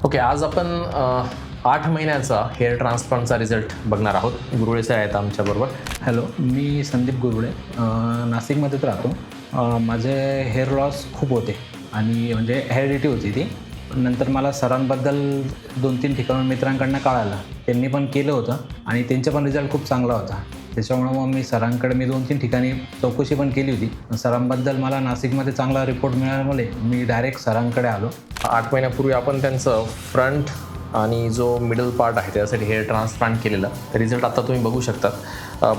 Okay, आज आपण 8 महिन्याचा हेअर ट्रान्सप्लांटचा रिझल्ट बघणार आहोत. गुरुळे सर आहेत आमच्याबरोबर. हॅलो, मी संदीप गुरुळे, नाशिकमध्येच राहतो. माझे हेअर लॉस खूप होते आणि म्हणजे हेरिडिटी होती ती. नंतर मला सरांबद्दल 2-3 ठिकाणून मित्रांकडनं कळालं. त्यांनी पण केलं होतं आणि त्यांचा पण रिझल्ट खूप चांगला होता. त्याच्यामुळं मग मी सरांकडे 2-3 ठिकाणी चौकशी पण केली होती. सरांबद्दल मला नाशिकमध्ये चांगला रिपोर्ट मिळाल्यामुळे मी डायरेक्ट सरांकडे आलो. 8 महिन्यापूर्वी आपण त्यांचं फ्रंट आणि जो मिडल पार्ट आहे त्यासाठी हेअर ट्रान्सप्लांट केलेलं रिझल्ट आता तुम्ही बघू शकता.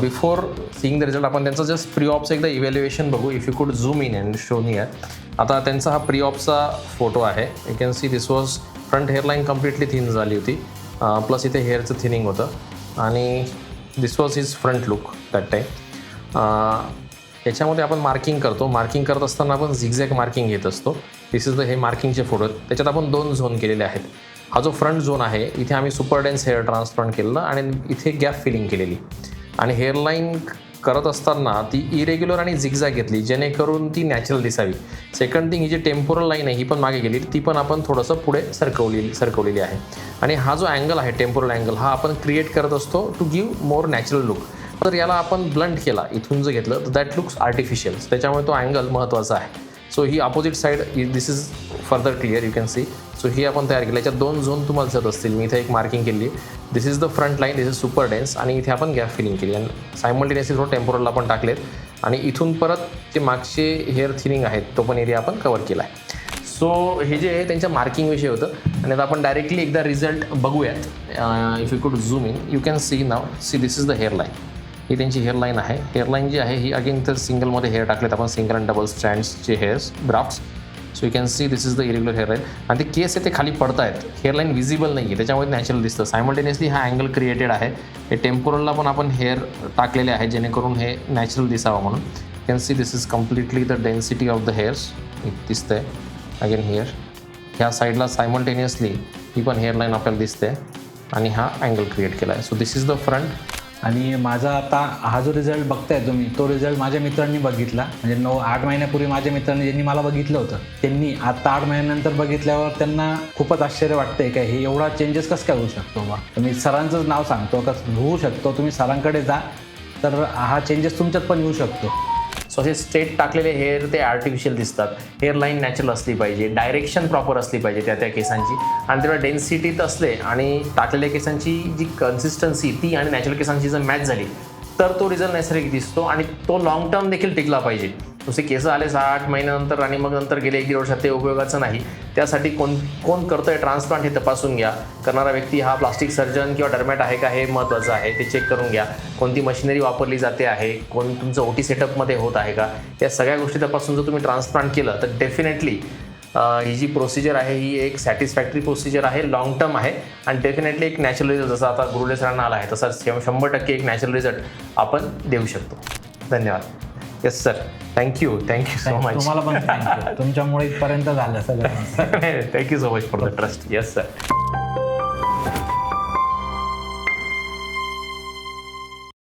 बिफोर सीइंग द रिझल्ट आपण त्यांचं जस्ट प्री ऑप्स एकदा इव्हॅल्युएशन बघू. If you could zoom in and show me आता त्यांचा हा प्री ऑप्सचा फोटो आहे. You can see this was front hairline completely thin झाली होती, प्लस इथे हेअरचं थिनिंग होतं आणि this was his front look that time. याच्यामध्ये आपण मार्किंग करतो. मार्किंग करत असताना आपण झिगझॅग मार्किंग घेत असतो. दिस इज द हे मार्किंगचे फोटो. त्याच्यात आपण 2 झोन केलेले आहेत. हा जो फ्रंट झोन आहे इथे आम्ही सुपर डेन्स हेअर ट्रान्सप्लांट केलेलं आणि इथे गॅप फिलिंग केलेली आणि हेअरलाईन करत असताना ती इरेग्युलर आणि झिगझॅग घेतली जेणेकरून ती नॅचरल दिसावी. सेकंड थिंग, ही जी टेम्पोरल लाईन आहे ही पण मागे गेली, ती पण आपण थोडंसं पुढे सरकवलेली आहे. आणि हा जो अँगल आहे टेम्पोरल अँगल हा आपण क्रिएट करत असतो to give more natural look. तर याला आपण ब्लंट केला, इथून जर घेतलं तर दॅट लुक्स आर्टिफिशियल. त्याच्यामुळे तो अँगल महत्त्वाचा आहे. सो ही opposite side this is further clear, you can see. So ही आपण तयार केली. याच्यात 2 झोन तुम्हाला दिसत असतील. मी इथे एक मार्किंग केली. This is the front line, this is super dense आणि इथे आपण गॅप फिलिंग केली आणि सायमल्टेनियसली थोडं टेम्पोरलला पण टाकलेत आणि इथून परत जे मागचे हेअर थिनिंग आहेत तो पण एरिया आपण कवर केला आहे. सो हे जे आहे त्यांच्या मार्किंगविषयी होतं आणि आता आपण डायरेक्टली एकदा रिझल्ट बघूयात. If you could zoom in you can see now. See this is the hairline. ही त्यांची हेअरलाईन आहे. हेअरलाईन जी आहे ही अगेन तर सिंगलमध्ये हेअर टाकलेत आपण, सिंगल अँड डबल स्ट्रँड्सचे hairs grafts. So you can see this is the irregular hairline आणि ते केस आहे ते खाली पडत आहेत. हेअरलाईन विजिबल नाही आहे त्याच्यामुळे नॅचरल दिसतं. सायमल्टेनियसली हा अँगल क्रिएटेड आहे. हे टेम्पोरलला पण आपण हेअर टाकलेले आहे जेणेकरून हे नॅचरल दिसावं म्हणून. You can see this is completely the density of the hairs. दिसतं आहे अगेन हेअर. ह्या साईडला सायमल्टेनियसली ही पण हेअरलाईन आपल्याला दिसते आणि हा अँगल क्रिएट केला आहे. So this is the front. आणि माझा आता हा जो रिझल्ट बघताय तुम्ही, तो रिझल्ट माझ्या मित्रांनी बघितला. म्हणजे 9-8 महिन्यापूर्वी माझ्या मित्रांनी ज्यांनी मला बघितलं होतं त्यांनी आता 8 महिन्यानंतर बघितल्यावर त्यांना खूपच आश्चर्य वाटतंय का हे एवढा चेंजेस कसं काय होऊ शकतो बा. मी सरांचंच नाव सांगतो का होऊ शकतो. तुम्ही सरांकडे जा तर हा चेंजेस तुमच्यात पण येऊ शकतो. सो हे स्ट्रेट टाकलेले हेअर ते आर्टिफिशियल दिसतात. हेअरलाईन नॅचरल असली पाहिजे, डायरेक्शन प्रॉपर असली पाहिजे त्या केसांची आणि तेवढ्या डेन्सिटीत असले आणि टाकलेल्या केसांची जी कन्सिस्टन्सी ती आणि नॅचरल केसांची जर मॅच झाली तर तो रिझल्ट नैसर्गिक दिसतो आणि तो लॉंग टर्म देखील टिकला पाहिजे. नुसते केस आले 6-8 महिन्यानंतर आणि मग नंतर गेले 1-1.5 वर्षात ते उपयोगाचं नाही. त्यासाठी कोण करतोय ट्रान्सप्लांट हे तपासून घ्या. करणारा व्यक्ती हा प्लास्टिक सर्जन किंवा डर्मॅट आहे का हे महत्त्वाचं आहे, ते चेक करून घ्या. कोणती मशिनरी वापरली जाते आहे, कोण तुमचं OT सेटअपमध्ये होत आहे का, या सगळ्या गोष्टी तपासून जर तुम्ही ट्रान्सप्लांट केलं तर डेफिनेटली ही जी प्रोसिजर आहे ही एक सॅटिस्फॅक्टरी प्रोसिजर आहे, लाँग टर्म आहे आणि डेफिनेटली एक नॅचरल रिझल्ट जसा आता गुरुळे सरांना आला आहे तसा 100% एक नॅचरल रिझल्ट आपण देऊ शकतो. धन्यवाद. Yes sir, thank you so much. तुम्हाला पण थँक्यू. तुमच्यामुळे इथपर्यंत झालं सगळं. Thank you so much for the trust. Yes sir.